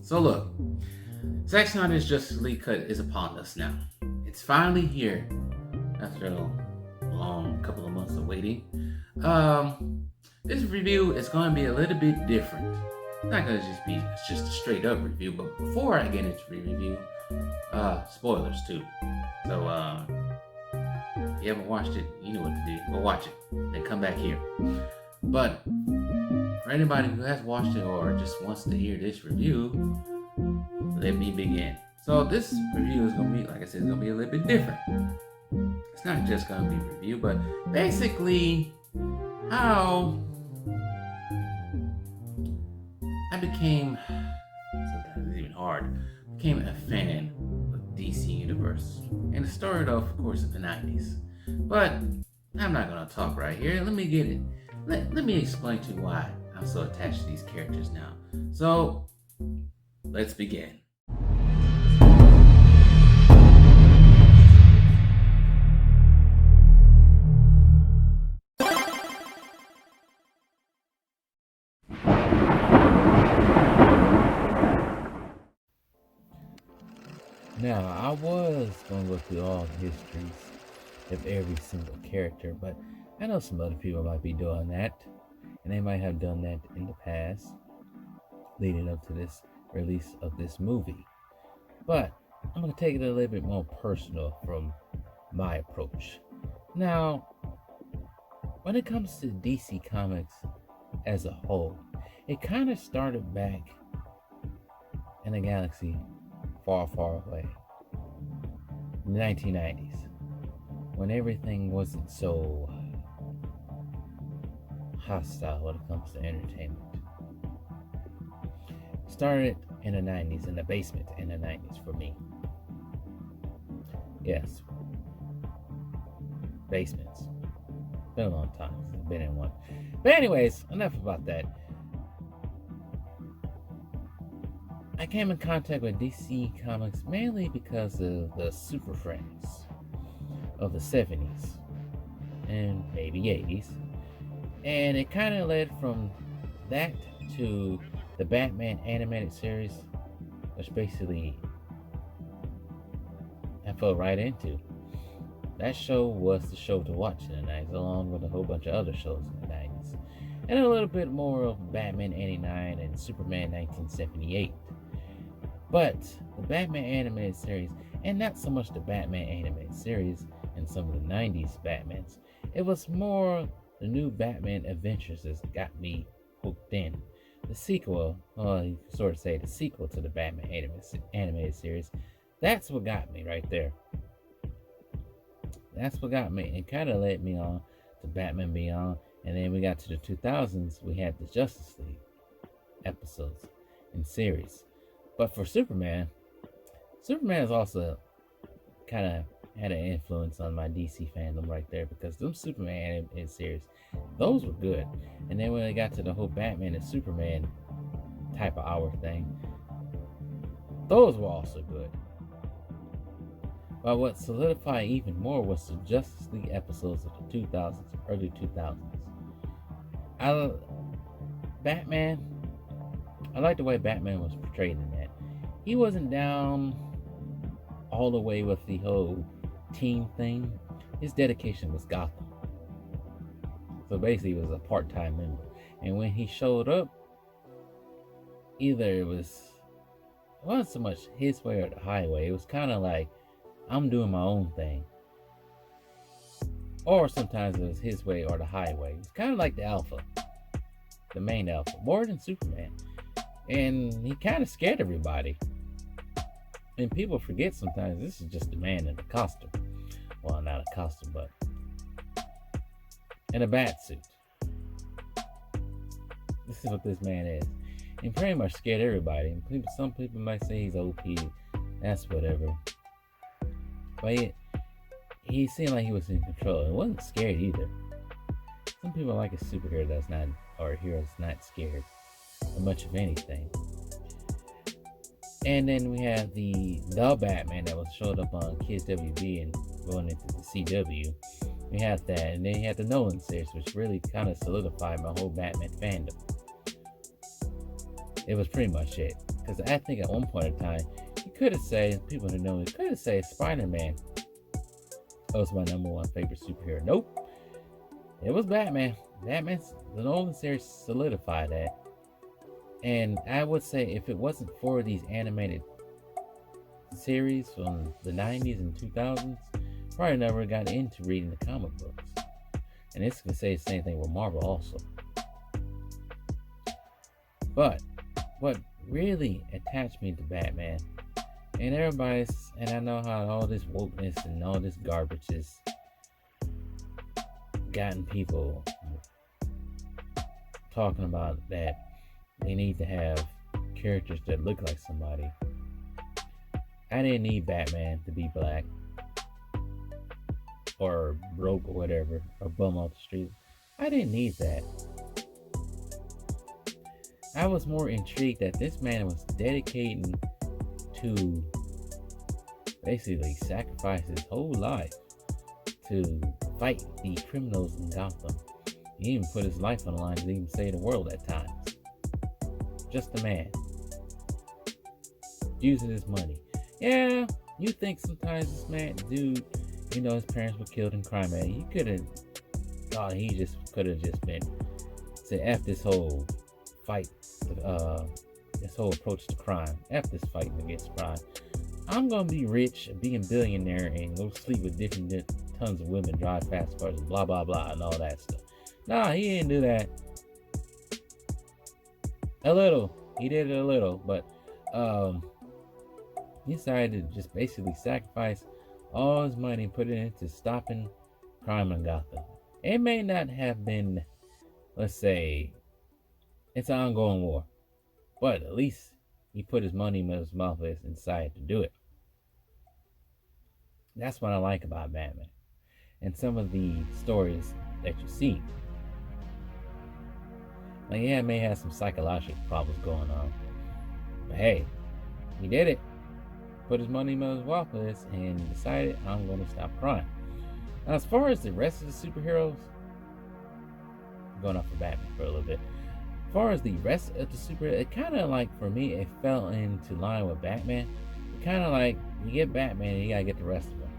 So look, Zack Snyder's Justice League cut is upon us now. It's finally here after a long couple of months of waiting. This review is going to be a little bit different. It's not going to just be just a straight up review, but before I get into the review, spoilers too. So if you haven't watched it, you know what to do. Go watch it, then come back here. But for anybody who has watched it or just wants to hear this review, let me begin. So this review is going to be, like I said, it's going to be a little bit different. It's not just going to be a review, but basically how I became, sometimes it's even hard, became a fan of DC Universe. And it started off, of course, in the 90s. But I'm not going to talk right here. Let me get it. Let me explain to you why I'm so attached to these characters now. So, let's begin. Now, I was going to go through all the histories of every single character, but I know some other people might be doing that, and they might have done that in the past, leading up to this release of this movie. But I'm going to take it a little bit more personal from my approach. Now, when it comes to DC Comics as a whole, it kind of started back in a galaxy far, far away. In the 1990s, when everything wasn't so hostile when it comes to entertainment. Started in the 90s, in the basement in the 90s for me. Yes. Basements. Been a long time since I've been in one. But anyways, enough about that. I came in contact with DC Comics mainly because of the Super Friends of the 70s and maybe 80s. And it kind of led from that to the Batman animated series, which basically I fell right into. That show was the show to watch in the 90s, along with a whole bunch of other shows in the 90s. And a little bit more of Batman 89 and Superman 1978. But the Batman animated series, and not so much the Batman animated series and some of the 90s Batmans, it was more the new Batman Adventures that got me hooked in. The sequel, well, you can sort of say the sequel to the Batman animated series, that's what got me right there. That's what got me. It kind of led me on to Batman Beyond, and then we got to the 2000s, we had the Justice League episodes and series. But for Superman is also kind of had an influence on my DC fandom right there, because them Superman animated series, those were good. And then when they got to the whole Batman and Superman type of hour thing, those were also good. But what solidified even more was the Justice League episodes of the 2000s, early 2000s. I like the way Batman was portrayed in that. He wasn't down all the way with the whole team thing. His dedication was Gotham. So basically he was a part-time member. And when he showed up, either it wasn't so much his way or the highway. It was kind of like, I'm doing my own thing. Or sometimes it was his way or the highway. It was kind of like the Alpha. The main Alpha. More than Superman. And he kind of scared everybody. And people forget sometimes this is just a man in a costume. Well, not a costume, but in a bat suit. This is what this man is. And pretty much scared everybody. And some people might say he's OP. That's whatever. But he seemed like he was in control. He wasn't scared either. Some people like a superhero that's not, or a hero that's not scared of much of anything. And then we have the Batman that was showed up on Kids WB and going into the CW. We had that, and then you had the Nolan series, which really kind of solidified my whole Batman fandom. It was pretty much it. Because I think at one point in time, you could have said, people who know, you could have said Spider-Man was my number one favorite superhero. Nope. It was Batman. The Nolan series solidified that. And I would say if it wasn't for these animated series from the 90s and 2000s, probably never got into reading the comic books. And this can say the same thing with Marvel also. But what really attached me to Batman, and I know how all this wokeness and all this garbage has gotten people talking about that they need to have characters that look like somebody. I didn't need Batman to be black or broke or whatever, or bum off the street. I didn't need that. I was more intrigued that this man was dedicating to basically sacrifice his whole life to fight the criminals in Gotham. He even put his life on the line to even save the world at times. Just a man. Using his money. Yeah, you think sometimes this man, dude, his parents were killed in crime. Man, he could have thought he just could have just been said, F this whole fight, this whole approach to crime. F this fighting against crime. I'm gonna be rich, be a billionaire, and go sleep with different tons of women, drive fast cars, blah blah blah, and all that stuff. Nah, he didn't do that. He did it a little, but he decided to just basically sacrifice all his money and put it into stopping crime in Gotham. It may not have been, let's say, it's an ongoing war, but at least he put his money in his mouth and decided to do it. That's what I like about Batman and some of the stories that you see. Like, yeah, it may have some psychological problems going on, but hey, he did it. Put his money in his mouth and decided, I'm going to stop crime. Now, as far as the rest of the superheroes, going off for Batman for a little bit. As far as the rest of the superheroes, it kind of like, for me, it fell into line with Batman. It kind of like, you get Batman and you got to get the rest of them.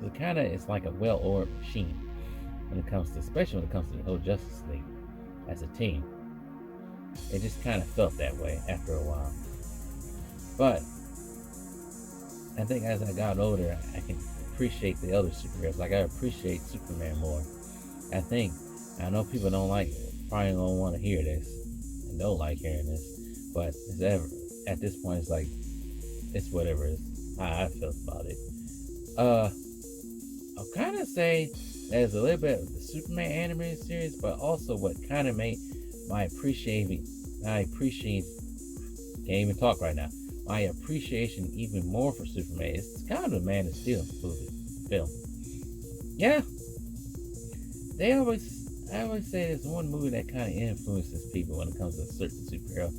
So it kind of, it's like a well-oiled machine when it comes to, especially when it comes to the whole Justice League as a team. It just kind of felt that way after a while. But I think as I got older, I can appreciate the other superheroes. Like, I appreciate Superman more. I know people probably don't want to hear this and don't like hearing this, but at this point, it's like, it's whatever it's how I feel about it. I'll kind of say there's a little bit of the Superman animated series, but also what kind of made my appreciation, can't even talk right now, my appreciation even more for Superman is kind of the Man of Steel film. Yeah, I always say there's one movie that kind of influences people when it comes to a certain superhero.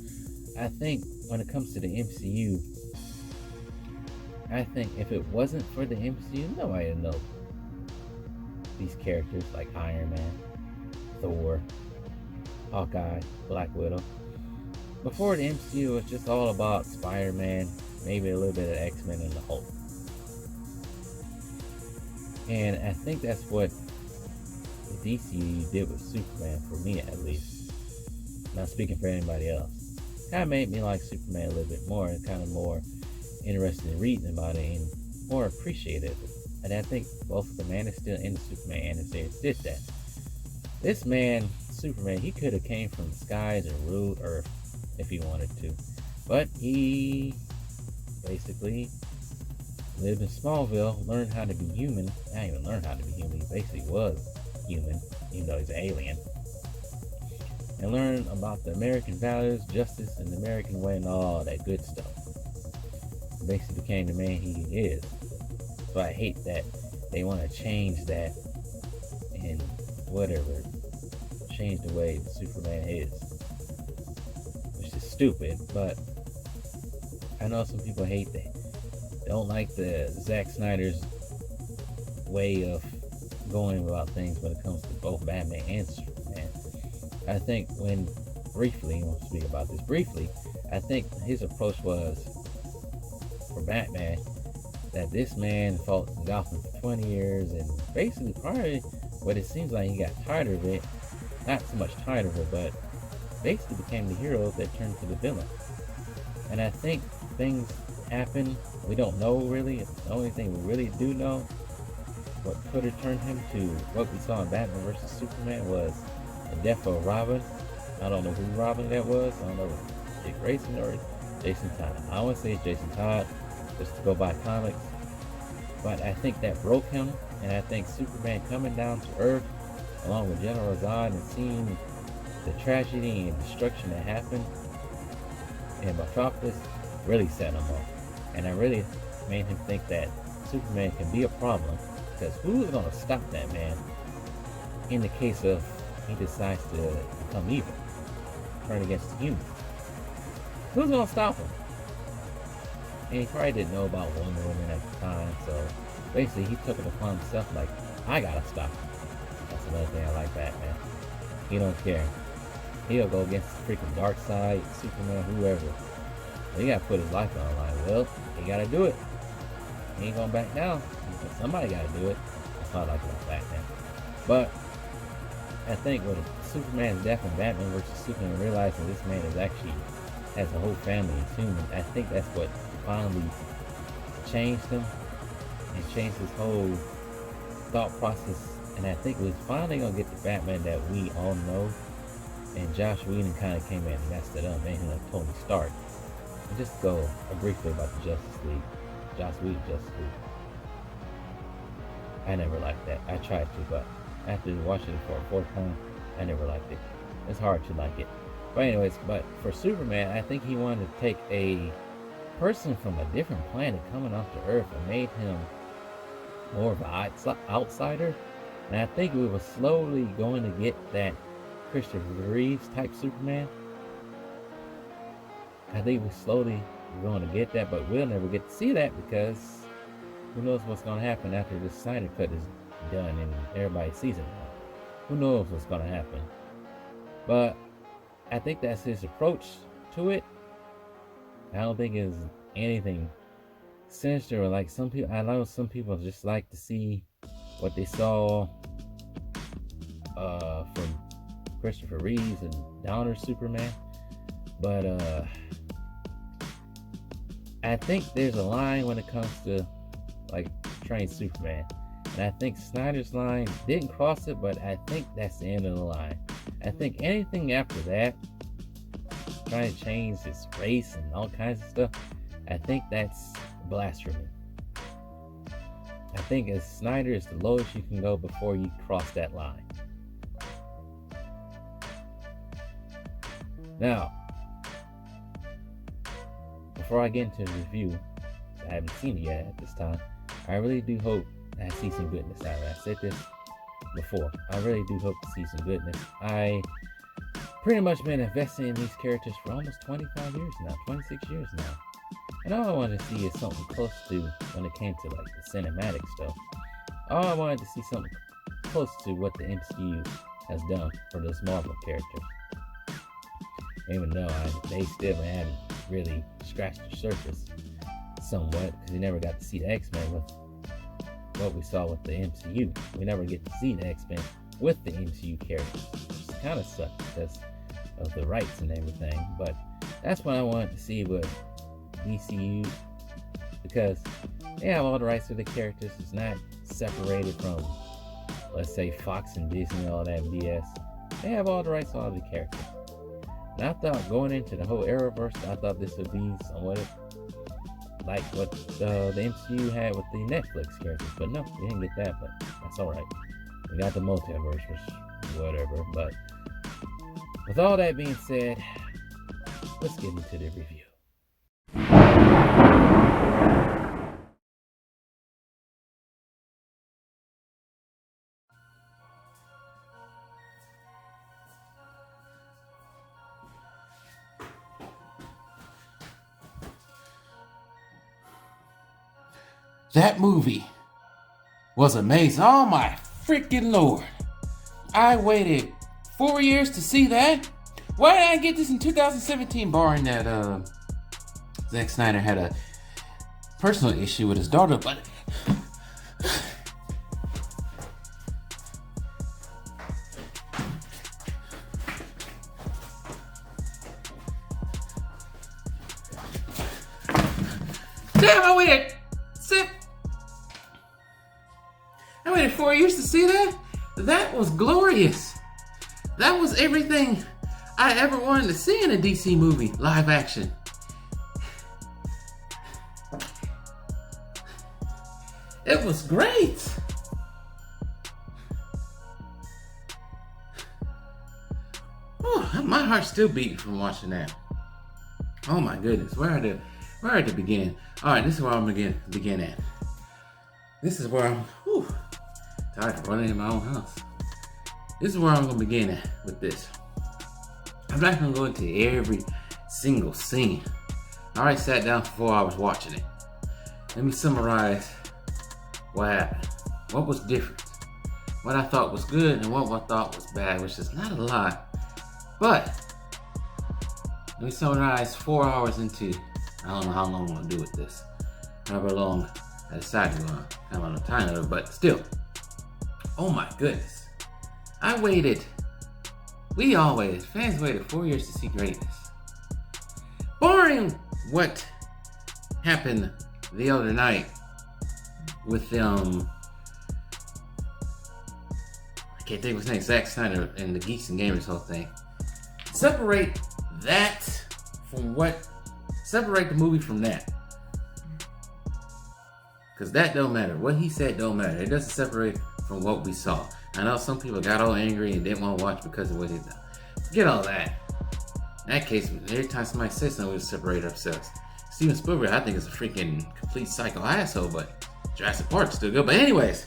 I think when it comes to the MCU, I think if it wasn't for the MCU, nobody would know these characters like Iron Man, Thor, Hawkeye, Black Widow. Before the MCU, it was just all about Spider-Man, maybe a little bit of X-Men and the Hulk. And I think that's what the DCU did with Superman, for me at least. Not speaking for anybody else. Kind of made me like Superman a little bit more, and kind of more interested in reading about it and more appreciative. And I think both the Man of Steel and the Superman animated series did that. This man, Superman, he could have came from the skies and ruled Earth if he wanted to. But he basically lived in Smallville, learned how to be human. Not even learned how to be human, he basically was human, even though he's an alien. And learned about the American values, justice, and the American way, and all that good stuff. He basically became the man he is. So I hate that they want to change that and whatever, change the way the Superman is, which is stupid. But I know some people hate that, don't like the Zack Snyder's way of going about things when it comes to both Batman and Superman. I think when briefly, I want to speak about this briefly. I think his approach was for Batman that this man fought Gotham for 20 years and basically probably what it seems like he got tired of it. Not so much tired of it, but basically became the hero that turned to the villain. And I think things happen. We don't know really. The only thing we really do know, what could have turned him to what we saw in Batman vs. Superman was the death of Robin. I don't know who Robin that was. I don't know if it's Dick Grayson or Jason Todd. I want to say it's Jason Todd, just to go by comics. But I think that broke him, and I think Superman coming down to Earth, along with General Zod, and seeing the tragedy and destruction that happened in Metropolis really set him off. And I really made him think that Superman can be a problem, because who's going to stop that man in the case of he decides to become evil, turn against the humans? Who's going to stop him? And he probably didn't know about Wonder Woman at the time, so basically he took it upon himself like, I gotta stop him. That's another thing I like Batman. He don't care. He'll go against the freaking dark side, Superman, whoever. But he gotta put his life on the line. Well, he gotta do it. He ain't gonna back down. Somebody gotta do it. That's what I like about Batman. But I think with Superman's death and Batman versus Superman, realizing this man is actually has a whole family of humans, I think that's what finally changed him and changed his whole thought process. And I think we're finally gonna get the Batman that we all know. And Josh Whedon kind of came in and messed it up, made him like Tony Stark. And just go briefly about the Justice League, Josh Whedon Justice League. I never liked that. I tried to, but after watching it for a fourth time, I never liked it. It's hard to like it. But anyways, but for Superman, I think he wanted to take a person from a different planet coming off to Earth and made him more of an outsider. And I think we were slowly going to get that Christopher Reeves type Superman. I think we slowly were going to get that, but we'll never get to see that because who knows what's going to happen after this Snyder cut is done and everybody sees it now. Who knows what's going to happen? But I think that's his approach to it. I don't think it's anything sinister or like some people. I know some people just like to see what they saw from Christopher Reeves and Donner Superman. But I think there's a line when it comes to like train Superman. And I think Snyder's line didn't cross it, but I think that's the end of the line. I think anything after that, trying to change his race and all kinds of stuff, I think that's blasphemy. I think as Snyder is the lowest you can go before you cross that line. Now, before I get into the review, I haven't seen it yet at this time. I really do hope I see some goodness out of it. I said this before. I really do hope to see some goodness. I pretty much been investing in these characters for almost 25 years now, 26 years now. And all I wanted to see is something close to when it came to like the cinematic stuff. All I wanted to see something close to what the MCU has done for those Marvel characters. Even though they still hadn't really scratched the surface somewhat, because you never got to see the X-Men with what we saw with the MCU. We never get to see the X-Men with the MCU characters, which kind of sucks because of the rights and everything. But that's what I wanted to see with DCU, because they have all the rights to the characters. It's not separated from, let's say, Fox and Disney and all that BS. They have all the rights to all the characters. And I thought going into the whole Arrowverse, I thought this would be somewhat like what the MCU had with the Netflix characters. But no, we didn't get that, but that's alright. We got the multiverse, which whatever. But with all that being said, let's get into the review. That movie was amazing. Oh my freaking Lord. I waited 4 years to see that. Why did I get this in 2017, barring that Zack Snyder had a personal issue with his daughter, but damn, I waited 4 years to see that. That was glorious. That was everything I ever wanted to see in a DC movie, live action. It was great. Oh, my heart's still beating from watching that. Oh my goodness, where to begin? All right, this is where I'm gonna begin at. This is where I'm tired of running in my own house. This is where I'm gonna begin at with this. I'm not gonna go into every single scene. I already sat down for 4 hours watching it. Let me summarize what happened. What was different? What I thought was good and what I thought was bad, which is not a lot. But let me summarize 4 hours into, I don't know how long I'm gonna do with this. However long I decided to come on a time limit, but still. Oh my goodness. We all waited, fans waited 4 years to see greatness. Barring what happened the other night with I can't think of his name, Zack Snyder and the Geeks and Gamers whole thing. Separate the movie from that. Because that don't matter. What he said don't matter. It doesn't separate from what we saw. I know some people got all angry and didn't want to watch because of what he done. Forget all that. In that case, every time somebody says something, we separate ourselves. Steven Spielberg, I think, is a freaking complete psycho asshole, but Jurassic Park's still good. But anyways,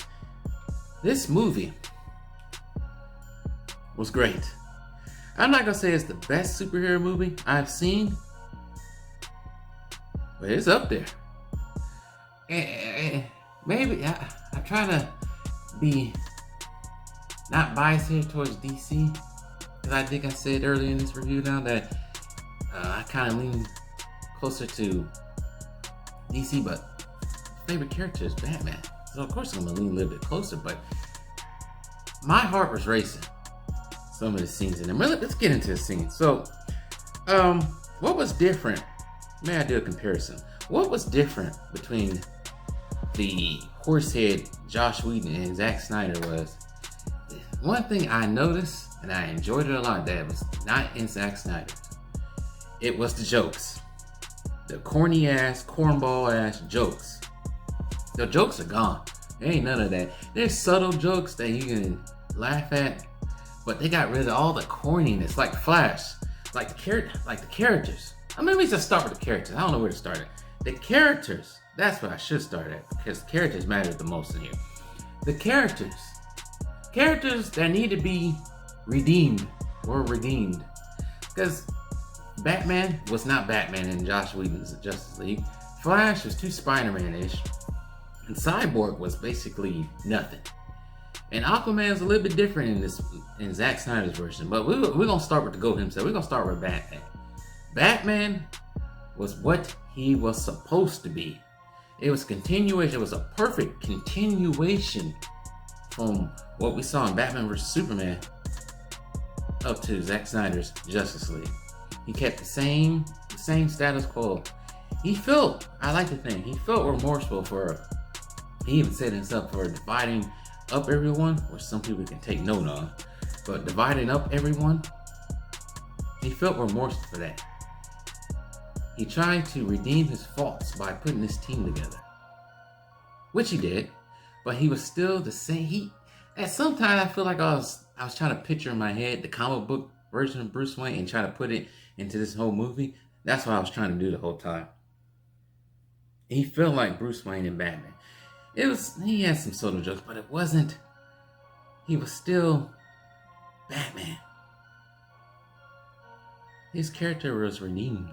this movie was great. I'm not gonna say it's the best superhero movie I've seen, but it's up there. Maybe I try to be not biased here towards DC, because I think I said earlier in this review now that I kind of lean closer to DC, but favorite character is Batman. So of course I'm gonna lean a little bit closer, but my heart was racing some of the scenes in them. Let's get into the scene. So, what was different? May I do a comparison? What was different between the horsehead Josh Whedon and Zack Snyder was one thing I noticed, and I enjoyed it a lot, that was not in Zack Snyder. It was the jokes. The corny ass, cornball ass jokes. The jokes are gone. There ain't none of that. There's subtle jokes that you can laugh at, but they got rid of all the corniness, like Flash, like the characters. I mean, let me just start with the characters. I don't know where to start at. The characters, that's what I should start at, because the characters matter the most in here. The characters that need to be redeemed were redeemed. Because Batman was not Batman in Josh Whedon's Justice League. Flash was too Spider-Man-ish. And Cyborg was basically nothing. And Aquaman is a little bit different in Zack Snyder's version. But we're going to start with the GOAT himself. We're going to start with Batman. Batman was what he was supposed to be. It was continuation. It was a perfect continuation from what we saw in Batman vs. Superman up to Zack Snyder's Justice League. He kept the same status quo. I like to think, he felt remorseful he even said himself, for dividing up everyone, which some people can take note on, but dividing up everyone, he felt remorseful for that. He tried to redeem his faults by putting this team together, which he did, but he was still the same. At some time, I feel like I was trying to picture in my head the comic book version of Bruce Wayne and try to put it into this whole movie. That's what I was trying to do the whole time. He felt like Bruce Wayne and Batman. He had some sort of jokes, but it wasn't. He was still Batman. His character was redeemed.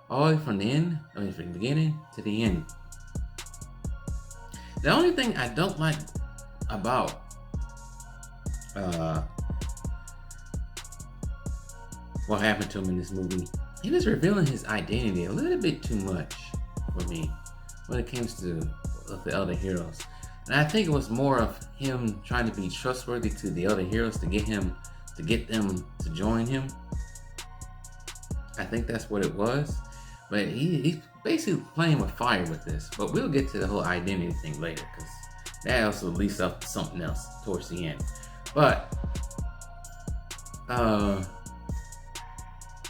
All the way from the beginning to the end. The only thing I don't like about what happened to him in this movie. He was revealing his identity a little bit too much for me when it comes to the other heroes. And I think it was more of him trying to be trustworthy to the other heroes to get them to join him. I think that's what it was. But he's basically playing with fire with this. But we'll get to the whole identity thing later, because that also leads up to something else towards the end. But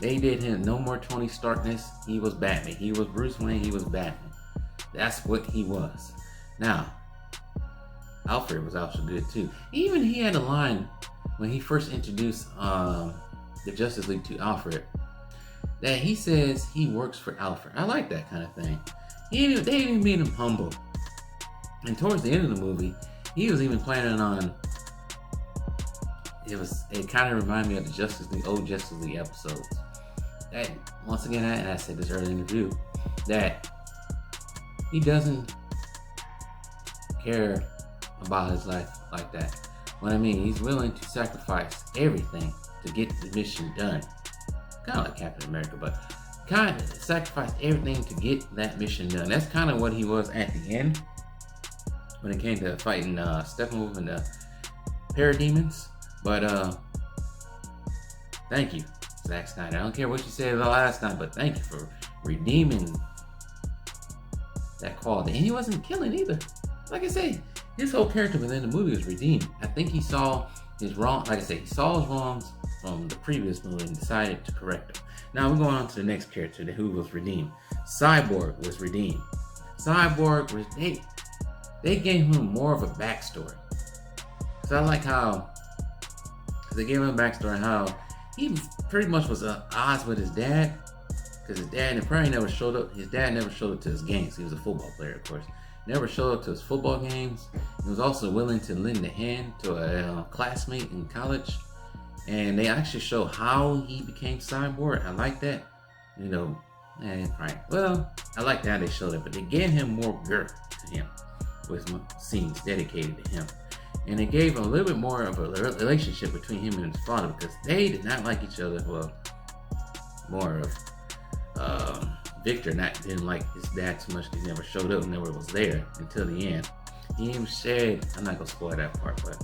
they did him no more Tony Starkness. He was Batman. He was Bruce Wayne. He was Batman. That's what he was. Now, Alfred was also good too. Even he had a line when he first introduced the Justice League to Alfred, that he says he works for Alfred. I like that kind of thing. They even made him humble. And towards the end of the movie, he was even planning on. It kind of reminded me of the old Justice League episodes. That once again, and I said this earlier in the review, that he doesn't care about his life like that. What I mean, he's willing to sacrifice everything to get the mission done. Kind of like Captain America, but kind of sacrificed everything to get that mission done. That's kind of what he was at the end when it came to fighting Steppenwolf and the Parademons. But thank you, Zack Snyder. I don't care what you said about last time, but thank you for redeeming that quality. And he wasn't killing either. Like I say, his whole character within the movie was redeemed. I think he saw his wrong. Like I said, he saw his wrongs from the previous movie and decided to correct them. Now we're going on to the next character who was redeemed. Cyborg was redeemed. Cyborg was they gave him more of a backstory. So I like how they gave him a backstory how he pretty much was at odds with his dad, because his dad probably never showed up. His dad never showed up to his games. He was a football player, of course. Never showed up to his football games. He was also willing to lend a hand to a classmate in college. And they actually show how he became Cyborg. I like that. You know, right. Well, I like how they showed it, but they gave him more girth to him with scenes dedicated to him. And it gave a little bit more of a relationship between him and his father, because they did not like each other. Well, more of Victor didn't like his dad too much. He never showed up, never was there until the end. He even said, I'm not gonna spoil that part, but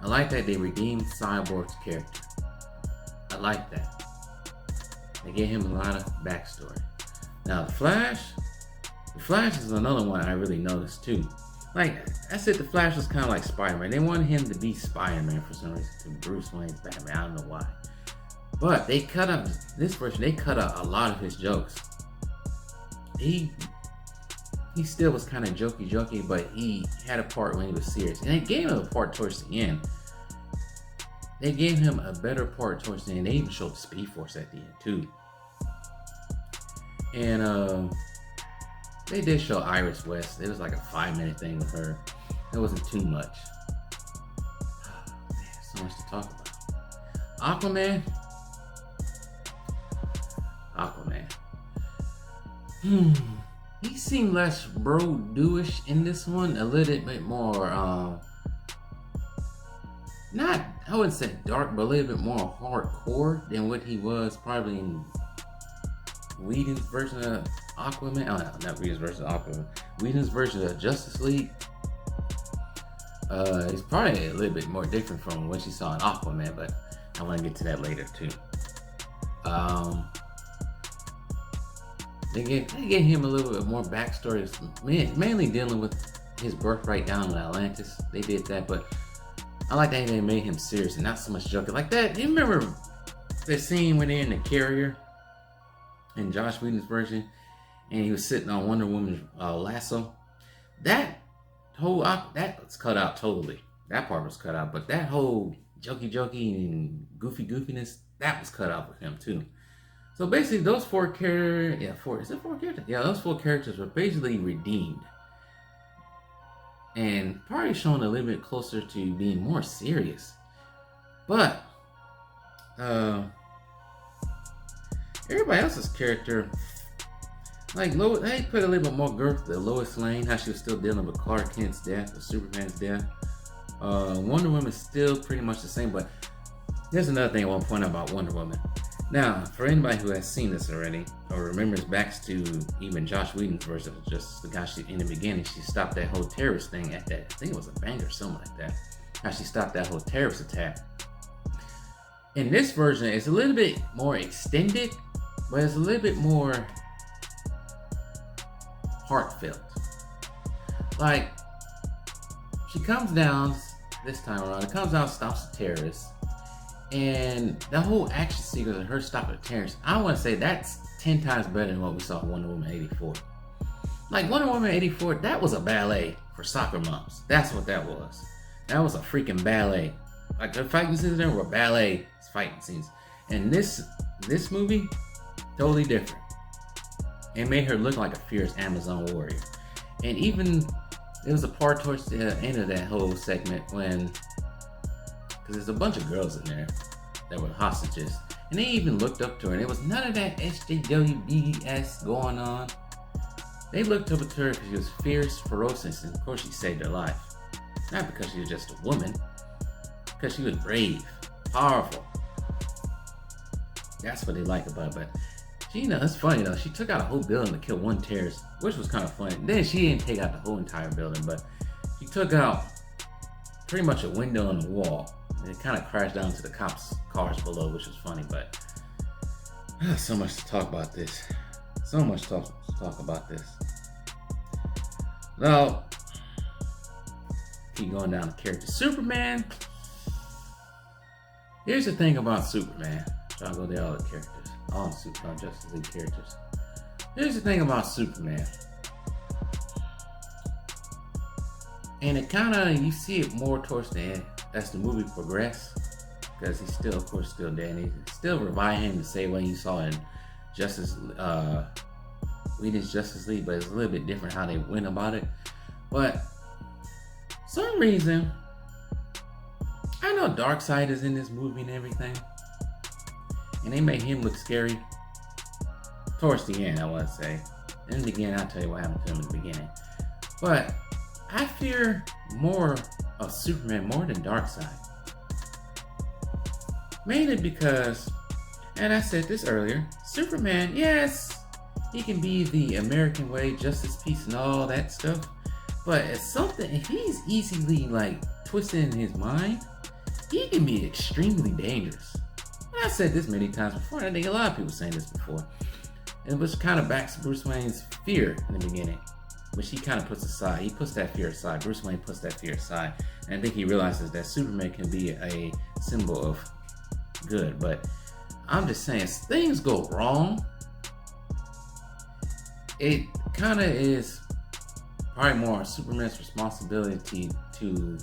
I like that they redeemed Cyborg's character. I like that. They gave him a lot of backstory. Now the Flash is another one I really noticed too. Like I said, the Flash was kind of like Spider-Man. They wanted him to be Spider-Man for some reason, to Bruce Wayne's Batman. I don't know why. But they cut out this version. They cut out a lot of his jokes. He still was kind of jokey, but he had a part when he was serious. And they gave him a part towards the end. They gave him a better part towards the end. They even showed the Speed Force at the end too. And they did show Iris West. It was like a 5-minute thing with her. It wasn't too much. Man, so much to talk about. Aquaman. He seemed less bro-do-ish in this one. A little bit more, not, I wouldn't say dark, but a little bit more hardcore than what he was probably in Whedon's version of Aquaman. Oh, no, not Whedon's version of Aquaman. Whedon's version of Justice League. It's probably a little bit more different from what you saw in Aquaman, but I want to get to that later too. They gave him a little bit more backstory, mainly dealing with his birthright down in Atlantis. They did that, but I like that they made him serious and not so much joking like that. You remember the scene when they're in the carrier in Josh Whedon's version, and he was sitting on Wonder Woman's lasso? That was cut out totally. That part was cut out, but that whole jokey and goofiness, that was cut out with him too. So basically, those four characters, those four characters were basically redeemed. And probably shown a little bit closer to being more serious. But, everybody else's character, like, they put a little bit more girth to Lois Lane, how she was still dealing with Clark Kent's death, or Superman's death. Wonder Woman's still pretty much the same, but Here's another thing I want to point out about Wonder Woman. Now, for anybody who has seen this already, or remembers back to even Josh Whedon's version of just the guy she, in the beginning, she stopped that whole terrorist thing at that, I think it was a bank or something like that. How she stopped that whole terrorist attack. In this version, it's a little bit more extended, but it's a little bit more heartfelt. Like, she comes down this time around, it comes out, stops the terrorists. And the whole action sequence of her stopping the terrorists, I want to say that's 10 times better than what we saw in Wonder Woman 84. Like Wonder Woman 84, that was a ballet for soccer moms. That's what that was. That was a freaking ballet. Like the fighting scenes there were ballet fighting scenes. And this movie, totally different. It made her look like a fierce Amazon warrior. And even there was a part towards the end of that whole segment when, because there's a bunch of girls in there that were hostages, and they even looked up to her, and there was none of that SJWBS going on. They looked up to her because she was fierce, ferocious, and of course she saved her life. Not because she was just a woman, because she was brave, powerful. That's what they like about her. But she, it's funny though, she took out a whole building to kill one terrorist, which was kind of funny. Then she didn't take out the whole entire building, but she took out pretty much a window on the wall. And it kind of crashed down to the cops' cars below, which was funny, but so much to talk about this. So much to talk about this. Now, keep going down the characters. Superman. Here's the thing about Superman. I'll go there all the characters. All the Justice League characters. Here's the thing about Superman. And it kind of, you see it more towards the end as the movie progresses, because he's still, of course, still dead. And he's still reviving him the same way you saw in Whedon's Justice League, but it's a little bit different how they went about it. But some reason, I know Darkseid is in this movie and everything, and they made him look scary towards the end, I want to say. In the beginning, I'll tell you what happened to him in the beginning. But I fear more of Superman more than Darkseid. Mainly because, and I said this earlier, Superman, yes, he can be the American way, justice, peace, and all that stuff. But it's something, if he's easily like twisted in his mind, he can be extremely dangerous. And I said this many times before, and I think a lot of people saying this before. And it was kind of back to Bruce Wayne's fear in the beginning, which he kind of puts aside. He puts that fear aside. Bruce Wayne puts that fear aside. And I think he realizes that Superman can be a symbol of good. But I'm just saying, as things go wrong, it kind of is probably more Superman's responsibility to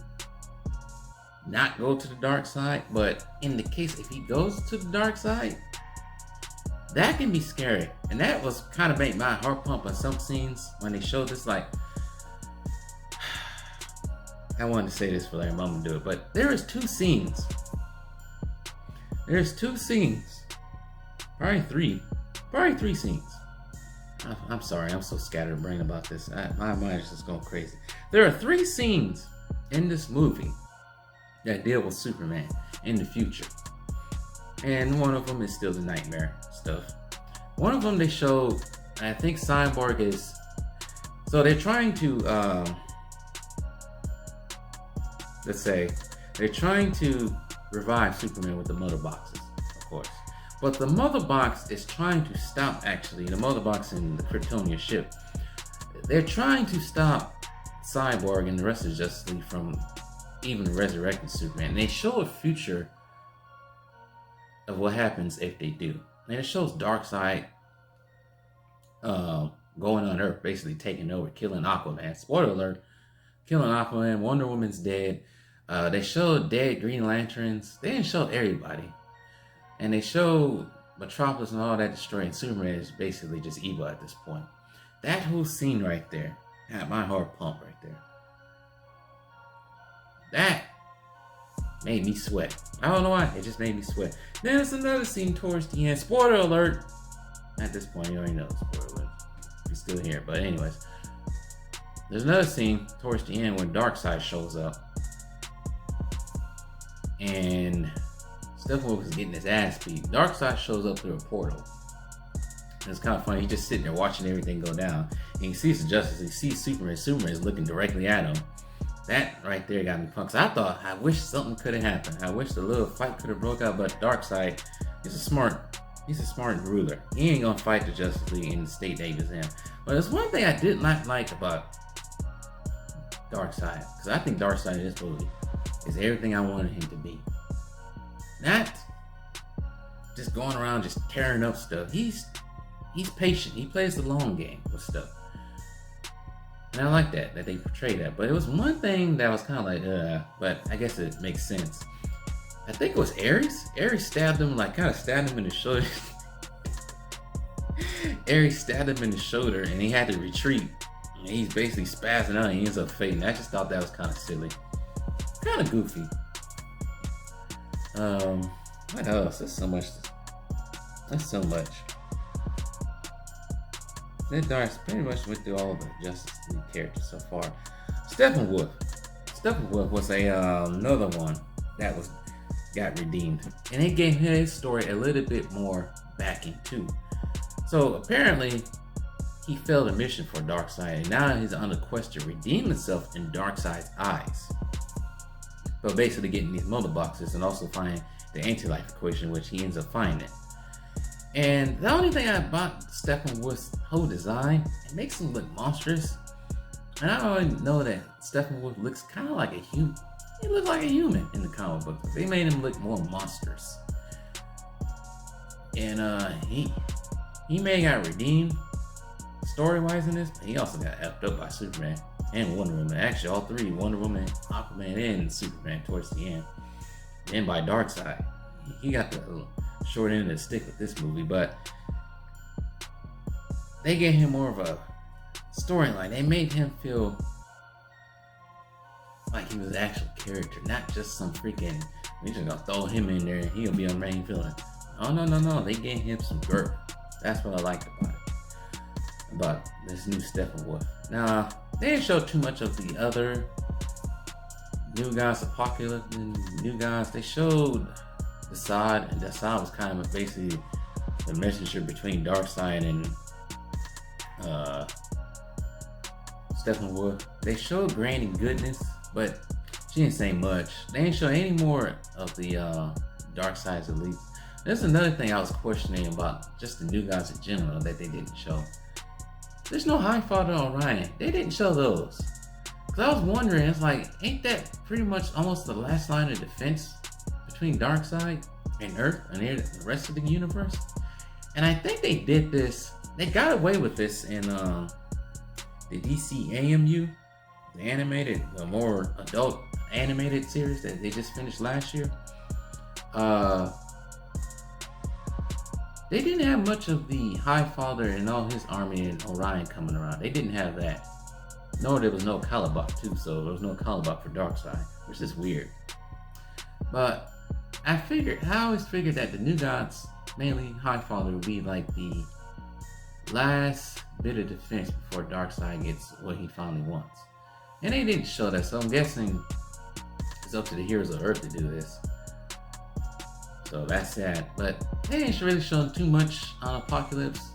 not go to the dark side. But in the case, if he goes to the dark side, that can be scary. And that was kind of make my heart pump on some scenes when they showed this. Like, I wanted to say this for later, I'm gonna do it. But there is two scenes. There's two scenes. Probably three scenes. I'm sorry, I'm so scattered brain about this. My mind is just going crazy. There are three scenes in this movie that deal with Superman in the future. And one of them is still the nightmare stuff. One of them they showed, I think Cyborg is, so they're trying to, let's say, they're trying to revive Superman with the mother boxes, of course. But the mother box is trying to stop, actually, the mother box in the Kryptonian ship. They're trying to stop Cyborg and the rest of Justice League from even resurrecting Superman. And they show a future of what happens if they do. And it shows Darkseid going on Earth, basically taking over, killing Aquaman. Spoiler alert, killing Aquaman. Wonder Woman's dead. They showed dead Green Lanterns. They didn't show everybody. And they showed Metropolis and all that destroying. Superman is basically just evil at this point. That whole scene right there had my heart pump right there. That made me sweat. I don't know why, it just made me sweat. Then there's another scene towards the end. Spoiler alert! At this point, you already know the spoiler alert. You're still here, but anyways. There's another scene towards the end when Darkseid shows up. And Steppenwolf is getting his ass beat. Darkseid shows up through a portal. And it's kind of funny. He's just sitting there watching everything go down. And he sees the Justice. He sees Superman. Superman is looking directly at him. That right there got me pumped. I thought, I wish something could have happened. I wish the little fight could have broke out. But Darkseid, he's a smart ruler. He ain't gonna fight the Justice League in the state that he was in. But there's one thing I did not like about Darkseid, because I think Darkseid in this movie is everything I wanted him to be. Not just going around just tearing up stuff. He's patient. He plays the long game with stuff. And I like that they portray that. But it was one thing that was kind of like, but I guess it makes sense. I think it was Ares. Ares stabbed him, kind of stabbed him in the shoulder. Ares stabbed him in the shoulder and he had to retreat. And he's basically spazzing out and he ends up fading. I just thought that was kind of silly. Kind of goofy. What else? There's so much. That's so much. That Dark pretty much went through all of the Justice League characters so far. Steppenwolf. Steppenwolf was another one that got redeemed, and it gave his story a little bit more backing too. So apparently, he failed a mission for Darkseid, and now he's on a quest to redeem himself in Darkseid's eyes. But basically, getting these mother boxes and also find the anti-life equation, which he ends up finding. And the only thing I bought Steppenwolf's whole design, it makes him look monstrous. And I already know that Steppenwolf looks kind of like a human. He looks like a human in the comic book. They made him look more monstrous. And he may have got redeemed story-wise in this, but he also got effed up by Superman and Wonder Woman. Actually, all three, Wonder Woman, Aquaman, and Superman towards the end. And by Darkseid. He got the short end of the stick with this movie, but they gave him more of a storyline. They made him feel like he was an actual character, not just some freaking, we just gonna throw him in there and he'll be a main villain. Oh no, they gave him some girth. That's what I liked about this new Steppenwolf. Now, they didn't show too much of the other New Gods, Apocalypse and New Gods. They showed Zack, and Zack was kind of basically the messenger between Darkseid and Steppenwolf. They showed Granny Goodness, but she didn't say much. They didn't show any more of the Darkseid's elite. There's another thing I was questioning about just the New Gods in general that they didn't show. There's no Highfather or Orion. They didn't show those. Cause I was wondering, it's like, ain't that pretty much almost the last line of defense between Darkseid and Earth and the rest of the universe? And I think they did this, they got away with this in the DC AMU, the animated, the more adult animated series that they just finished last year. They didn't have much of the Highfather and all his army and Orion coming around. They didn't have that. Nor there was no Caliban too, so there was no Caliban for Darkseid, which is weird. But I always figured that the New Gods, mainly Highfather, would be like the last bit of defense before Darkseid gets what he finally wants. And they didn't show that, so I'm guessing it's up to the heroes of Earth to do this. So that's sad. But they didn't really show too much on Apocalypse.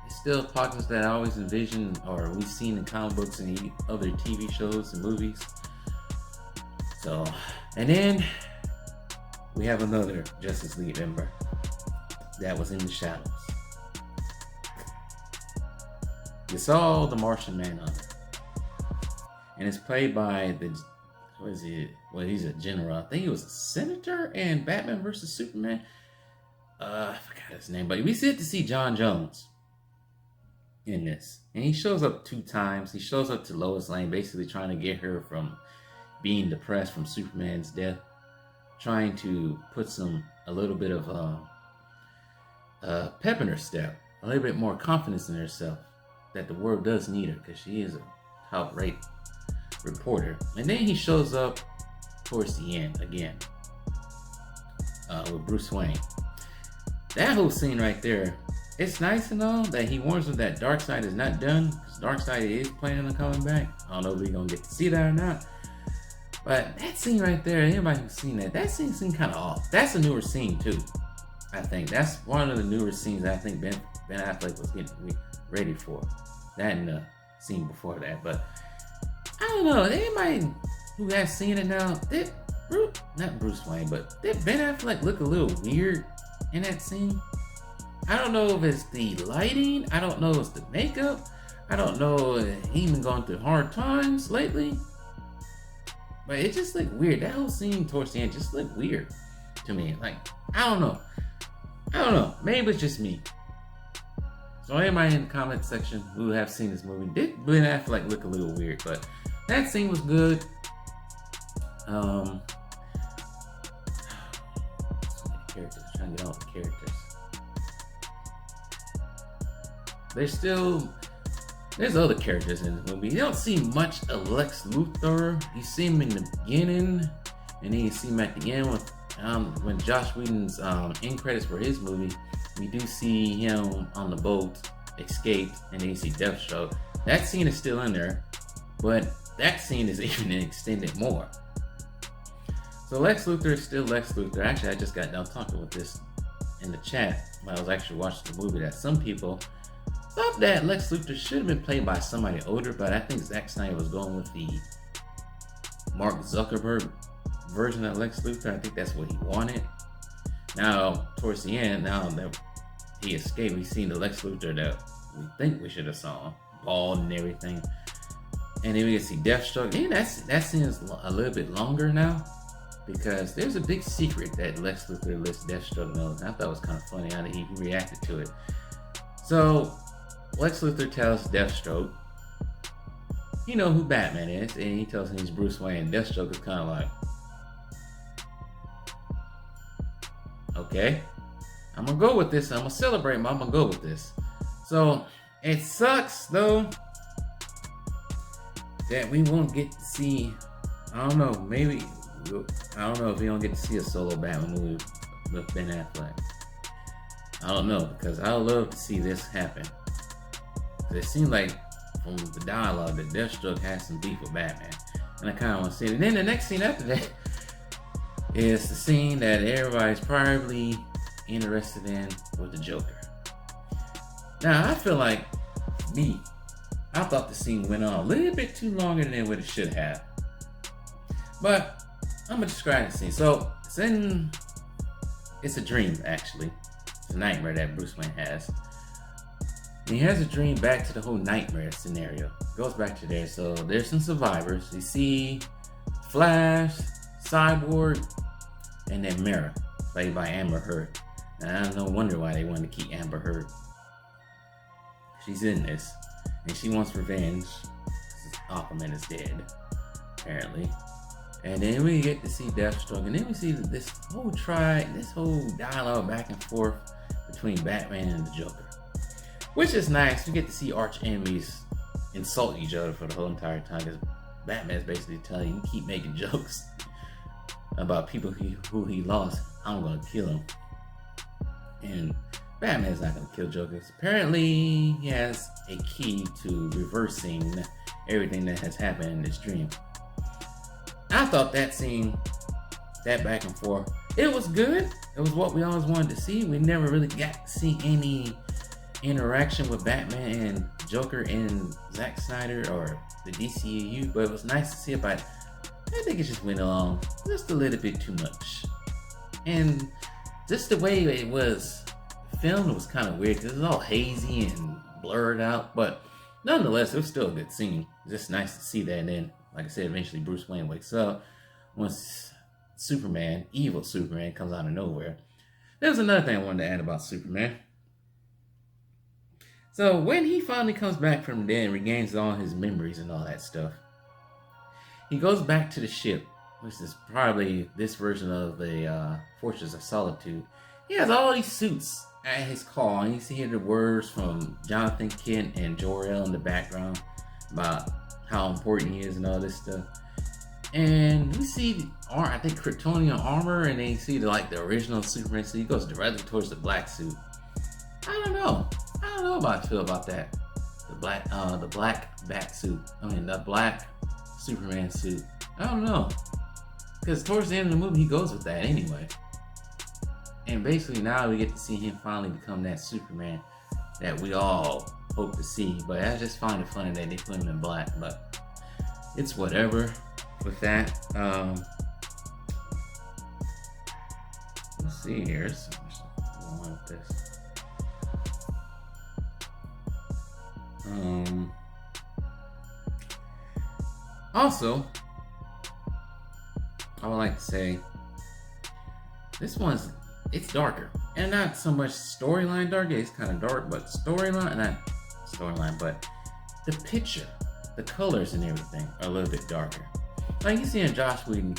It's still Apocalypse that I always envisioned, or we've seen in comic books and other TV shows and movies. So, and then we have another Justice League member that was in the shadows. You saw the Martian Manhunter, and it's played by what is he? Well, he's a general. I think he was a senator in Batman vs Superman. I forgot his name, but we get to see John Jones in this, and he shows up 2 times. He shows up to Lois Lane, basically trying to get her from being depressed from Superman's death, trying to put a little bit of pep in her step, a little bit more confidence in herself, that the world does need her because she is a top-rate reporter. And then he shows up towards the end again with Bruce Wayne. That whole scene right there, it's nice and all that he warns her that Darkseid is not done, because Darkseid is planning on coming back. I don't know if we're gonna get to see that or not, But that scene right there, anybody who's seen that scene seemed kind of off. That's a newer scene too. I think that's one of the newer scenes that I think Ben Affleck was getting ready for. That and the scene before that. But I don't know. Anybody who has seen it now, not Bruce Wayne, but did Ben Affleck look a little weird in that scene? I don't know if it's the lighting. I don't know if it's the makeup. I don't know if he's been going through hard times lately. But it just looked weird. That whole scene towards the end just looked weird to me. Like, I don't know. Maybe it's just me. So anybody in the comment section who have seen this movie, did Ben Affleck look a little weird? But that scene was good. So many characters. Trying to get all the characters. There's other characters in the movie. You don't see much of Lex Luthor. You see him in the beginning, and then you see him at the end when Josh Whedon's end credits for his movie. We do see him on the boat, escaped, and then you see Deathstroke. That scene is still in there, but that scene is even extended more. So Lex Luthor is still Lex Luthor. Actually, I just got done talking with this in the chat when I was actually watching the movie, that some people thought that Lex Luthor should have been played by somebody older, but I think Zack Snyder was going with the Mark Zuckerberg version of Lex Luthor. I think that's what he wanted. Now, towards the end, now that he escaped, we've seen the Lex Luthor that we think we should have saw, bald and everything. And then we can see Deathstroke. And that scene is a little bit longer now, because there's a big secret that Lex Luthor lets Deathstroke know. I thought it was kind of funny how he reacted to it. So Lex Luthor tells Deathstroke, you know who Batman is, and he tells him he's Bruce Wayne. Deathstroke is kind of like, okay, I'm gonna go with this. I'm gonna celebrate, but I'm gonna go with this. So it sucks though that we won't get to see. I don't know. Maybe I don't know if we don't get to see a solo Batman movie with Ben Affleck. I don't know, because I would love to see this happen. It seems like from the dialogue that Deathstroke has some beef with Batman, and I kind of want to see it. And then the next scene after that is the scene that everybody's probably interested in with the Joker. Now, I feel like I thought the scene went on a little bit too longer than what it should have. But I'm gonna describe the scene. So it's a dream, actually. It's a nightmare that Bruce Wayne has. And he has a dream back to the whole nightmare scenario. It goes back to there. So there's some survivors. You see Flash, Cyborg, and then Mara, played by Amber Heard. And no wonder why they wanted to keep Amber Heard. She's in this, and she wants revenge. Aquaman is dead, apparently. And then we get to see Deathstroke, and then we see this whole dialogue back and forth between Batman and the Joker, which is nice. We get to see arch enemies insult each other for the whole entire time, because Batman's basically telling you keep making jokes about people who he lost. I'm gonna kill him, and Batman's not gonna kill Jokers. Apparently, he has a key to reversing everything that has happened in this dream. I thought that scene, that back and forth, it was good. It was what we always wanted to see. We never really got to see any interaction with Batman and Joker and Zack Snyder or the DCEU, but it was nice to see it. But I think it just went along just a little bit too much. And just the way it was filmed was kind of weird, because it was all hazy and blurred out. But nonetheless, it was still a good scene. Just nice to see that. And then, like I said, eventually Bruce Wayne wakes up once Superman, evil Superman, comes out of nowhere. There's another thing I wanted to add about Superman. So when he finally comes back from the dead and regains all his memories and all that stuff, he goes back to the ship, which is probably this version of the Fortress of Solitude. He has all these suits at his call, and you see the words from Jonathan Kent and Jor-El in the background about how important he is and all this stuff. And we see I think Kryptonian armor, and then you see the original Superman suit. He goes directly towards the black suit. I don't know how I feel about that. The black bat suit. The black Superman suit. I don't know. Because towards the end of the movie, he goes with that anyway. And basically now we get to see him finally become that Superman that we all hope to see. But I just find it funny that they put him in black. But it's whatever with that. Let's see here. There's so much going on with this. Also, I would like to say this one's it's darker and not so much storyline dark. It's kind of dark, but storyline not storyline, but the picture, the colors and everything are a little bit darker. Like you see in Joss Whedon,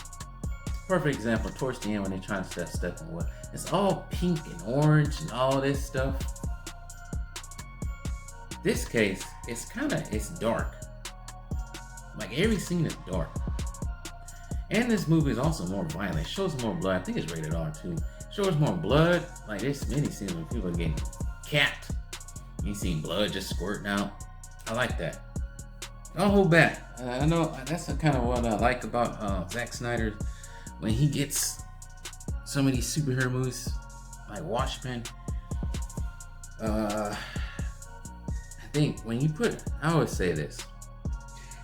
perfect example towards the end when they're trying to set stuff in wood. It's all pink and orange and all this stuff. This case, it's dark. Like every scene is dark. And this movie is also more violent. It shows more blood. I think it's rated R too. It shows more blood. Like there's many scenes where people are getting capped. You see blood just squirting out. I like that. Don't hold back. I know that's kind of what I like about Zack Snyder. When he gets some of these superhero movies, like Watchmen. I think when you put, I always say this,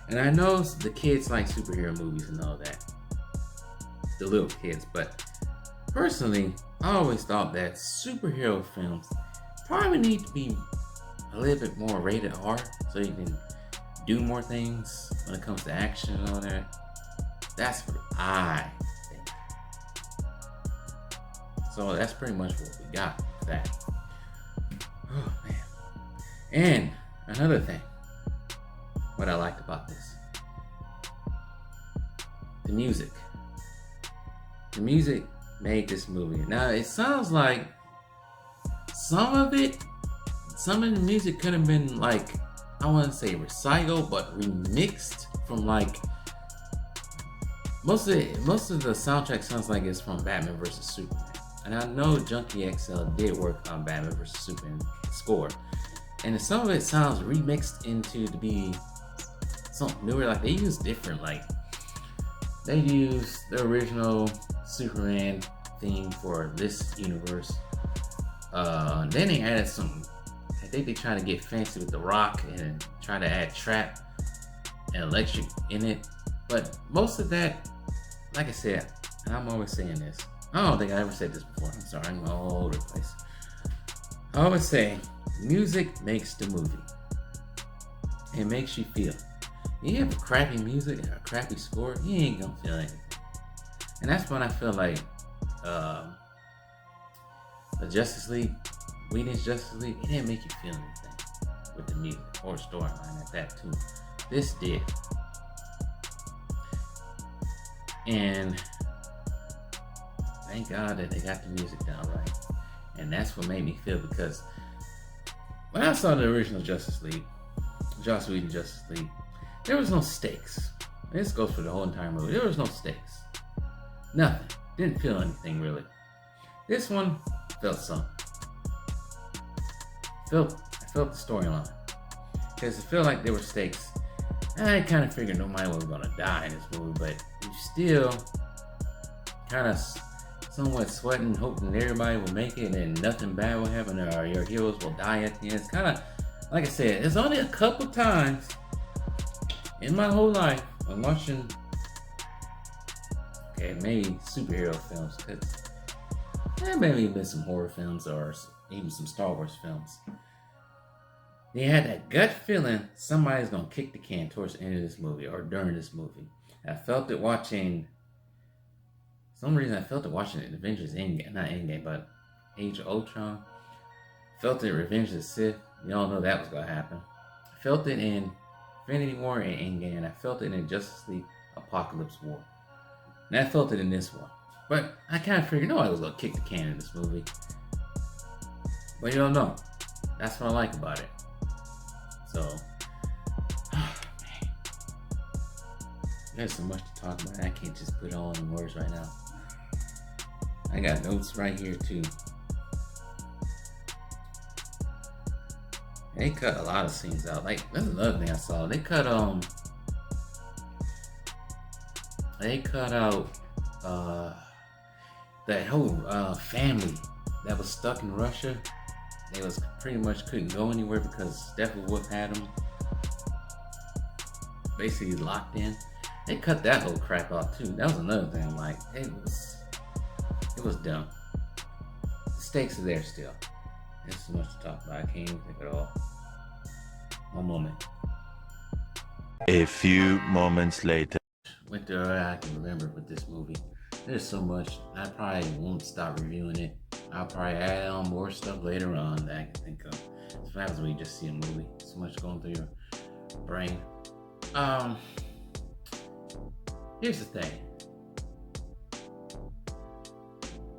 and I know the kids like superhero movies and all that, the little kids, but personally, I always thought that superhero films probably need to be a little bit more rated R so you can do more things when it comes to action and all that. That's what I think. So that's pretty much what we got with that. Oh man. And another thing, what I liked about this, the music. The music made this movie. Now it sounds like some of the music could have been like, I wouldn't say recycled, but remixed from like most of the soundtrack sounds like it's from Batman vs Superman. And I know Junkie XL did work on Batman vs Superman score. And some of it sounds remixed into to be something newer. Like they use different, like they use the original Superman theme for this universe. Then they added some. I think they try to get fancy with the rock and try to add trap and electric in it. But most of that, like I said, and I'm always saying this. I don't think I ever said this before. I'm sorry, I'm all over the place. I always say, music makes the movie. It makes you feel. You have crappy music and a crappy score, you ain't gonna feel anything. And that's when I feel like the Justice League, Whedon's Justice League, it didn't make you feel anything with the music or storyline at that too. This did. And thank God that they got the music down right. And that's what made me feel, because when I saw the original Justice League, Joss Whedon Justice League, there was no stakes. This goes for the whole entire movie. There was no stakes. Nothing. Didn't feel anything really. This one felt something. I felt the storyline. Because it felt like there were stakes. I kind of figured nobody was going to die in this movie, but you still kind of somewhat sweating, hoping everybody will make it and nothing bad will happen, or your heroes will die at the end. It's kind of, like I said, it's only a couple times in my whole life I'm watching, okay, maybe superhero films, because there maybe been some horror films or even some Star Wars films. You had that gut feeling somebody's gonna kick the can towards the end of this movie or during this movie. I felt it watching. For some reason I felt it watching Avengers Endgame, not Endgame, but Age of Ultron. Felt it Revenge of the Sith. You all know that was gonna happen. I felt it in Infinity War and Endgame, and I felt it in Justice League Apocalypse War. And I felt it in this one. But I kind of figured nobody was gonna kick the can in this movie. But you don't know. That's what I like about it. So, man, there's so much to talk about. I can't just put it all in words right now. I got notes right here too. They cut a lot of scenes out. Like, that's another thing I saw. They cut out Uh, that whole family that was stuck in Russia. They was pretty much couldn't go anywhere because Steppenwolf had them basically locked in. They cut that whole crap out too. That was another thing. Like it was dumb. The stakes are there still. There's so much to talk about. I can't even think at all. One moment. A few moments later. Went through all I can remember with this movie. There's so much. I probably won't stop reviewing it. I'll probably add on more stuff later on that I can think of. It's what happens when you just see a movie. So much going through your brain. Here's the thing.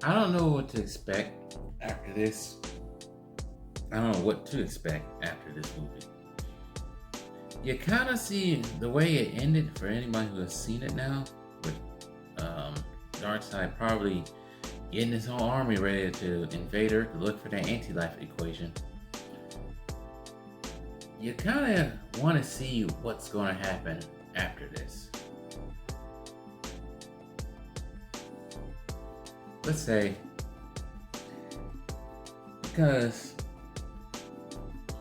I don't know what to expect after this. I don't know what to expect after this movie. You kind of see the way it ended for anybody who has seen it now, with Darkseid probably getting his whole army ready to invade Earth to look for that anti-life equation. You kind of want to see what's going to happen after this. Let's say, because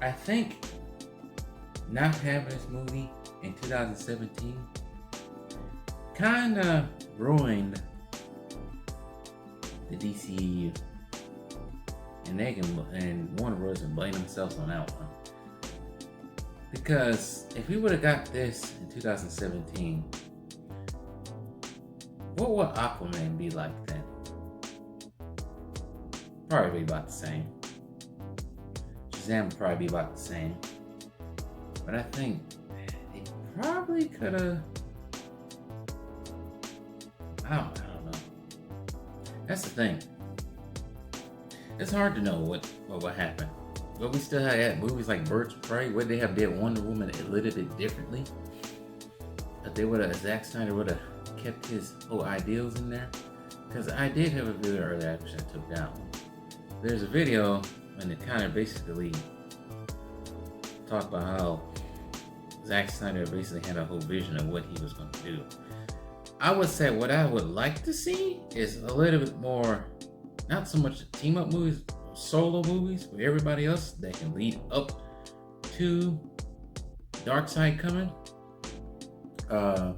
I think not having this movie in 2017 kind of ruined the DCEU, and Warner Bros. Can blame themselves on that one. Because if we would have got this in 2017, what would Aquaman be like then? Probably be about the same. Shazam would probably be about the same. But I think they probably could have. I don't know. That's the thing. It's hard to know what would happen. But we still had movies like Birds of Prey. Would they have did Wonder Woman a little bit differently? If they would have, Zack Snyder would have kept his whole ideals in there. Because I did have a video earlier, which I took down. There's a video and it kind of basically talked about how Zack Snyder basically had a whole vision of what he was going to do. I would say what I would like to see is a little bit more, not so much team up movies, solo movies with everybody else that can lead up to Darkseid coming. I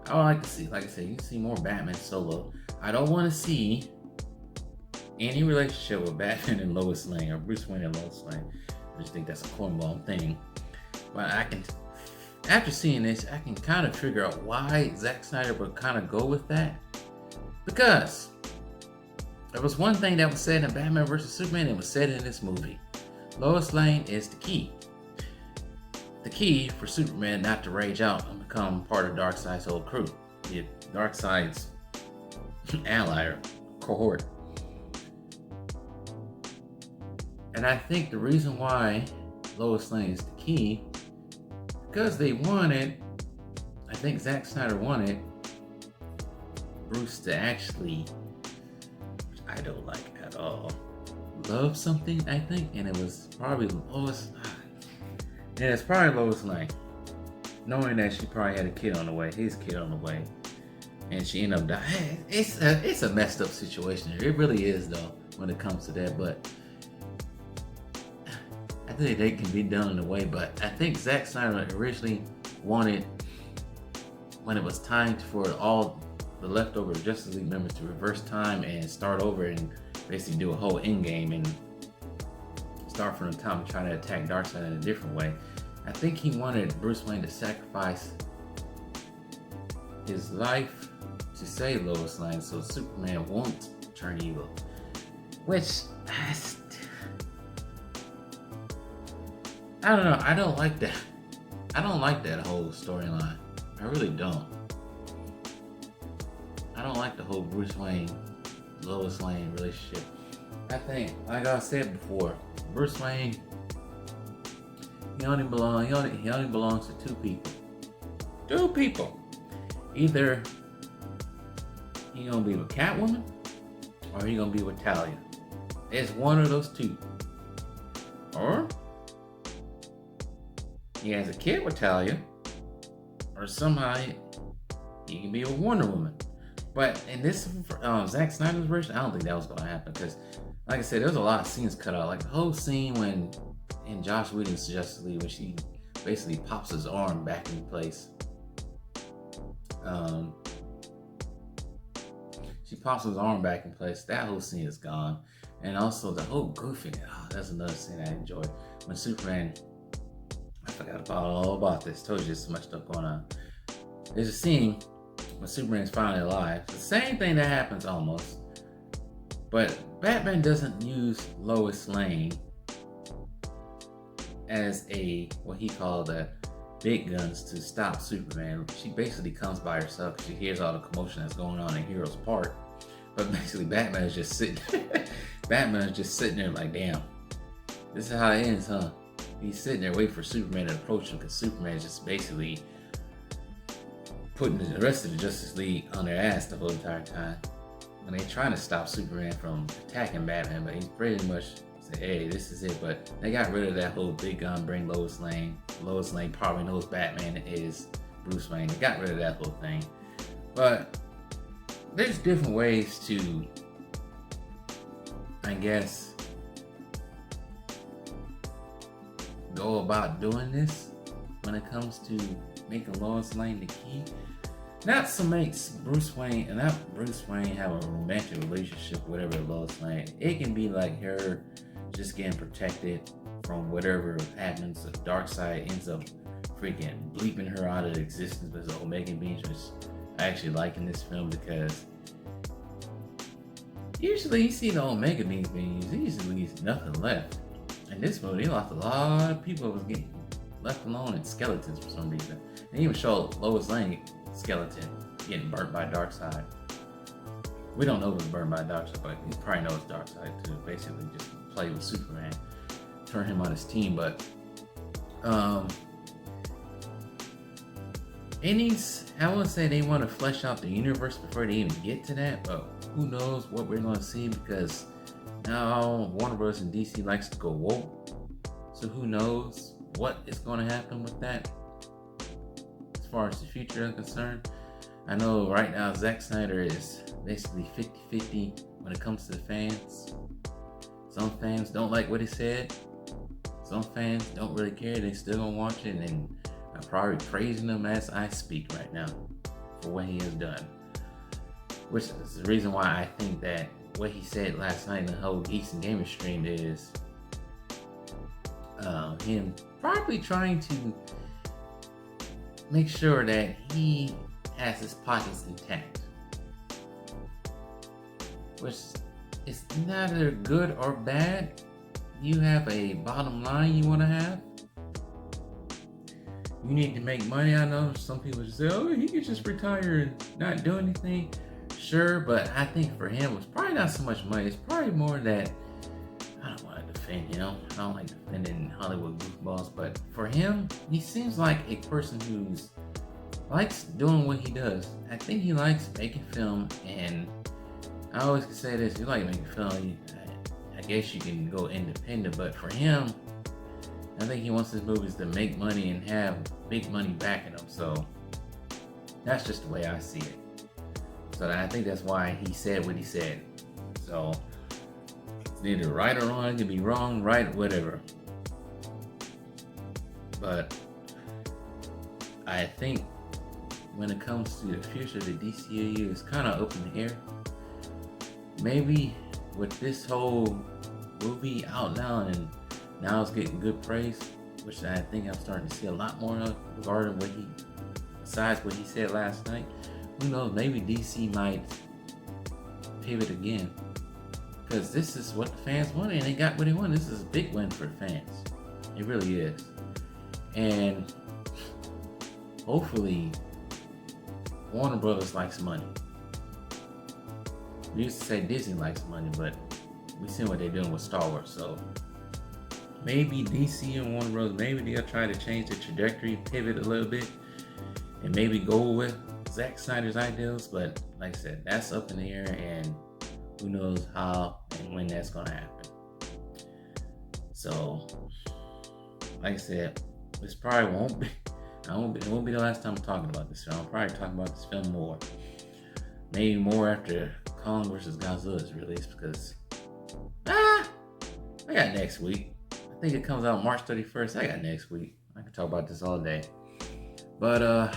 would like to see, like I said, you can see more Batman solo. I don't want to see any relationship with Batman and Lois Lane or Bruce Wayne and Lois Lane. I just think that's a cornball thing. But after seeing this, I can kind of figure out why Zack Snyder would kind of go with that. Because there was one thing that was said in Batman vs. Superman that was said in this movie. Lois Lane is the key. The key for Superman not to rage out and become part of Darkseid's whole crew. Darkseid's ally or cohort. And I think the reason why Lois Lane is the key, because they wanted, I think Zack Snyder wanted Bruce to actually, which I don't like at all, love something, I think, and it was probably Lois, and it's probably Lois Lane, knowing that she probably had a kid on the way, his kid on the way, and she ended up dying. It's a messed up situation. It really is, though, when it comes to that, but I think they can be done in a way, but I think Zack Snyder originally wanted, when it was time for all the leftover Justice League members to reverse time and start over and basically do a whole end game and start from the top and try to attack Darkseid in a different way. I think he wanted Bruce Wayne to sacrifice his life to save Lois Lane so Superman won't turn evil. Which, I don't know. I don't like that. I don't like that whole storyline. I really don't. I don't like the whole Bruce Wayne, Lois Lane relationship. I think, like I said before, Bruce Wayne, he only belongs to two people. Two people. Either he gonna be with Catwoman or he gonna be with Talia. It's one of those two. Or he has a kid with Talia, or somehow he can be with Wonder Woman. But in this Zack Snyder's version, I don't think that was going to happen because, like I said, there was a lot of scenes cut out. Like the whole scene when in Josh Whedon's Justice League when she basically pops his arm back in place. She pops his arm back in place. That whole scene is gone. And also the whole goofing. Oh, that's another scene I enjoyed. When Superman, I forgot all about this. Told you there's so much stuff going on. There's a scene when Superman's finally alive. The same thing that happens almost. But Batman doesn't use Lois Lane as what he called a big guns to stop Superman. She basically comes by herself because she hears all the commotion that's going on in Hero's Park. But basically Batman is just sitting Batman is just sitting there like, damn, this is how it ends, huh? He's sitting there waiting for Superman to approach him because Superman is just basically putting the rest of the Justice League on their ass the whole entire time. And they're trying to stop Superman from attacking Batman, but he's pretty much say, hey, this is it. But they got rid of that whole big gun, bring Lois Lane. Lois Lane probably knows Batman is Bruce Wayne. They got rid of that whole thing. But there's different ways to, I guess, go about doing this when it comes to making Lois Lane the key. Not to make Bruce Wayne and not Bruce Wayne have a romantic relationship with whatever Lois Lane. It can be like her just getting protected from whatever happens. The dark side ends up freaking bleeping her out of existence as the Omega beings, which I actually like in this film because usually you see the Omega beings being used, he usually leaves nothing left. In this movie, they lost a lot of people was getting left alone in skeletons for some reason. They even showed Lois Lane skeleton getting burnt by Darkseid. We don't know if it's burned by Darkseid, but he probably knows Darkseid to basically just play with Superman, turn him on his team. But I wouldn't say they want to flesh out the universe before they even get to that, but who knows what we're going to see because now Warner Bros. And DC likes to go woke. So who knows what is going to happen with that as far as the future is concerned. I know right now Zack Snyder is basically 50-50 when it comes to the fans. Some fans don't like what he said. Some fans don't really care. They still gonna watch it, and I'm probably praising him as I speak right now for what he has done. Which is the reason why I think that what he said last night in the whole Geeks and Gamers stream is him probably trying to make sure that he has his pockets intact. Which is neither good or bad. You have a bottom line you want to have. You need to make money. I know some people just say, oh, he could just retire and not do anything. Sure, but I think for him, it's probably not so much money. It's probably more that, I don't want to defend, I don't like defending Hollywood goofballs, but for him, he seems like a person who's likes doing what he does. I think he likes making film, and I always can say this, you like making film, I guess you can go independent, but for him, I think he wants his movies to make money and have big money backing them, so that's just the way I see it. So I think that's why he said what he said. So it's neither right or wrong, it can be wrong, right, whatever. But I think when it comes to the future of the DCAU, it's kind of up in the air. Maybe with this whole movie out now, and now it's getting good praise, which I think I'm starting to see a lot more of regarding besides what he said last night. Who knows, maybe DC might pivot again. Because this is what the fans wanted, and they got what they wanted. This is a big win for the fans. It really is. And hopefully, Warner Brothers likes money. We used to say Disney likes money, but we see what they're doing with Star Wars. So maybe DC and Warner Bros. Maybe they'll try to change the trajectory, pivot a little bit, and maybe go with Zack Snyder's ideals. But like I said, that's up in the air, and who knows how and when that's gonna happen. So, like I said, this probably won't be. It won't be the last time I'm talking about this film. I'll probably talk about this film more. maybe more after Kong vs. Godzilla is released because I got next week. I think it comes out March 31st. I got next week. I can talk about this all day. But I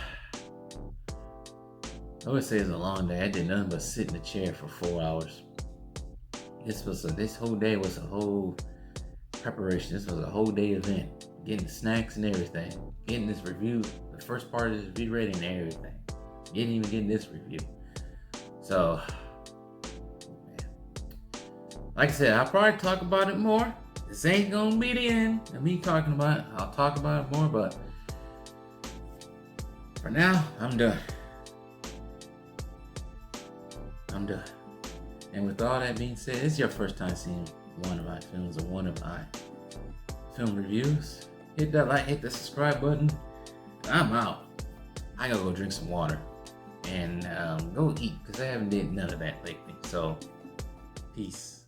would say it's a long day. I did nothing but sit in the chair for 4 hours. This whole day was a whole preparation. This was a whole day event. Getting the snacks and everything. Getting this review, the first part of this review ready and everything. Getting this review. So, man. Like I said, I'll probably talk about it more. This ain't gonna be the end of me talking about it. I'll talk about it more, but for now, I'm done. And with all that being said, it's your first time seeing one of my films or one of my film reviews. Hit that like, hit the subscribe button. I'm out. I gotta go drink some water and go eat because I haven't did none of that lately. So, peace.